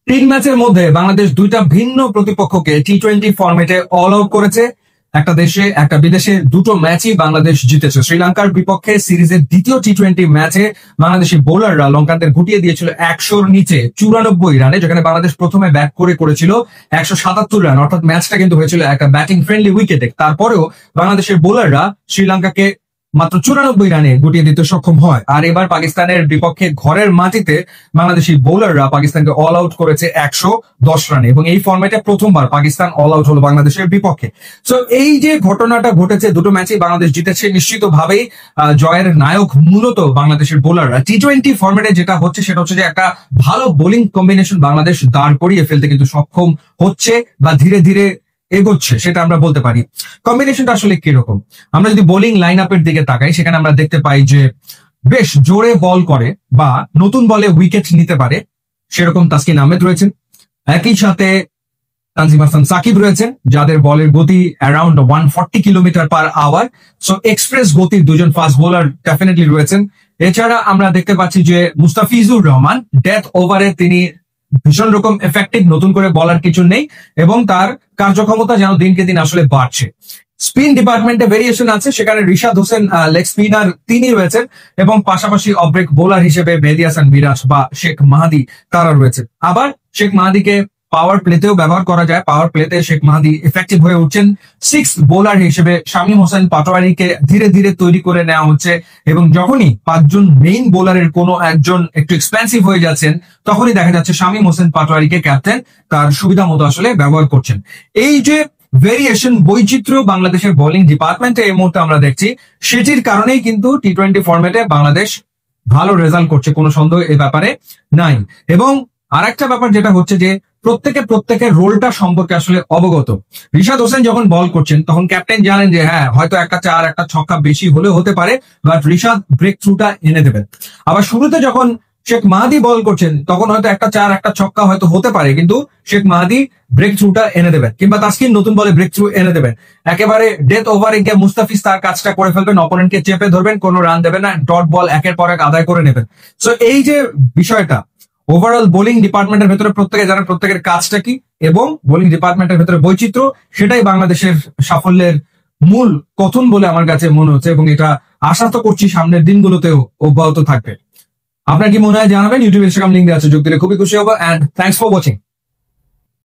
তিন ম্যাচের মধ্যে বাংলাদেশ দুইটা ভিন্ন প্রতিপক্ষকে টি-20 ফরম্যাটে অল আউট করেছে। একটা দেশে একটা বিদেশে দুটো ম্যাচই বাংলাদেশ জিতেছে। শ্রীলঙ্কার বিপক্ষে সিরিজের দ্বিতীয় টি-20 ম্যাচে বাংলাদেশি বোলাররা লঙ্কানদের গুটিয়ে দিয়েছিল 100-র নিচে 94 রানে, যেখানে বাংলাদেশ প্রথমে ব্যাট করে করেছিল 177 রান, অর্থাৎ ম্যাচটা কিন্তু হয়েছিল একটা ব্যাটিং ফ্রেন্ডলি উইকেটে। তারপরেও বাংলাদেশের বোলাররা শ্রীলঙ্কাকে মাত্র 94 রানে গুটিয়ে দিতে সক্ষম হয়। আর এবার পাকিস্তানের বিপক্ষে ঘরের মাটিতে বাংলাদেশি বোলাররা পাকিস্তানকে অল আউট করেছে 110 রানে, এবং এই ফরম্যাটে প্রথমবার পাকিস্তান অল আউট হলো বাংলাদেশের বিপক্ষে। সো এই যে ঘটনাটা ঘটেছে, দুটো ম্যাচেই বাংলাদেশ জিতেছে, নিশ্চিতভাবেই জয়ের নায়ক মূলত বাংলাদেশের বোলাররা। টি-20 ফরম্যাটে যেটা হচ্ছে সেটা হচ্ছে যে একটা ভালো বোলিং কম্বিনেশন বাংলাদেশ দাঁড় করিয়ে ফেলতে কিন্তু সক্ষম হচ্ছে বা ধীরে ধীরে এগোচ্ছে, সেটা আমরা বলতে পারি। কম্বিনেশনটা আসলে কিরকম, আমরা যদি বোলিং লাইন আপের দিকে তাকাই, সেখানে আমরা দেখতে পাই যে বেশ জোরে বল করে বা নতুন বলে উইকেট নিতে পারে সেরকম তাসকিন আহমেদ রয়েছেন। একই সাথে তানজিম হাসান সাকিব রয়েছেন, যাদের বলের গতি around 140 kilometre per hour. So express গতির দুজন ফাস্ট বোলার ডেফিনেটলি রয়েছেন। এছাড়া আমরা দেখতে পাচ্ছি যে মুস্তাফিজুর রহমান ডেথ ওভারে তিনি ভীষণ রকম এফেক্টিভ, নতুন করে বলার কিছু নেই, এবং তার কার্যক্ষমতা যেন দিনকে দিন আসলে বাড়ছে। স্পিন ডিপার্টমেন্টে ভেরিয়েশন আছে, সেখানে রিশাদ হোসেন লেগ স্পিনার তিনি রয়েছেন, এবং পাশাপাশি অফব্রেক বোলার হিসেবে মেহেদী হাসান মিরাজ বা শেখ মাহাদি তারা রয়েছে। আবার শেখ মাহাদিকে পাওয়ার প্লেতেও ব্যবহার করা যায়, পাওয়ার প্লেতে শেখ মাহাদি এফেক্টিভ হয়ে উঠছেন। সিক্স বোলার হিসেবে শামীম হোসেন পাটোয়ারিকে ধীরে ধীরে তৈরি করে নেওয়া হচ্ছে, এবং যখনই পাঁচজন মেইন বোলারের কোনো একজন একটু এক্সপেন্সিভ হয়ে যাচ্ছেন, তখনই দেখা যাচ্ছে শামীম হোসেন পাটোয়ারিকে ক্যাপ্টেন তার সুবিধা মতো আসলে ব্যবহার করছেন। এই যে ভেরিয়েশন, বৈচিত্র্য বাংলাদেশের বোলিং ডিপার্টমেন্টে এই মুহূর্তে আমরা দেখছি, সেটির কারণেই কিন্তু টি-20 ফরম্যাটে বাংলাদেশ ভালো রেজাল্ট করছে, কোনো সন্দেহ এ ব্যাপারে নাই। এবং আরেকটা ব্যাপার যেটা হচ্ছে যে প্রত্যেকের রোলটা সম্পর্কে আসলে অবগত। রিশাদ হোসেন যখন বল করছেন তখন ক্যাপ্টেন জানেন যে হ্যাঁ, হয়তো একটা চার একটা ছক্কা বেশি হলেও হতে পারে, বাট রিশাদ ব্রেক থ্রুটা এনে দেবেন। আবার শুরুতে যখন শেখ মাহাদি বল করছেন তখন হয়তো একটা চার একটা ছক্কা হয়তো হতে পারে, কিন্তু শেখ মাহাদি ব্রেক থ্রুটা এনে দেবেন, কিংবা তাসকিন নতুন বলে ব্রেক থ্রু এনে দেবেন। একেবারে ডেথ ওভারে গিয়ে মুস্তাফিজ তার কাজটা করে ফেলবেন, অপোনেন্টকে চেপে ধরবেন, কোনো রান দেবেন না, ডট বল একের পর এক আদায় করে নেবেন। সো এই যে বিষয়টা, ওভারঅল বোলিং ডিপার্টমেন্টের ভেতরে প্রত্যেকে জানেন প্রত্যেকের কাজটা কি, এবং বোলিং ডিপার্টমেন্টের ভেতরে বৈচিত্র্য, সেটাই বাংলাদেশের সাফল্যের মূল কথন বলে আমার কাছে মনে হচ্ছে, এবং এটা আশা তো করছি সামনের দিনগুলোতেও অব্যাহত থাকবে। আপনার কি মনে হয় জানাবেন, ইউটিউব ইনস্টাগ্রাম লিঙ্ক দেওয়া আছে, যোগ দিলে খুবই খুশি হবো। And thanks for watching.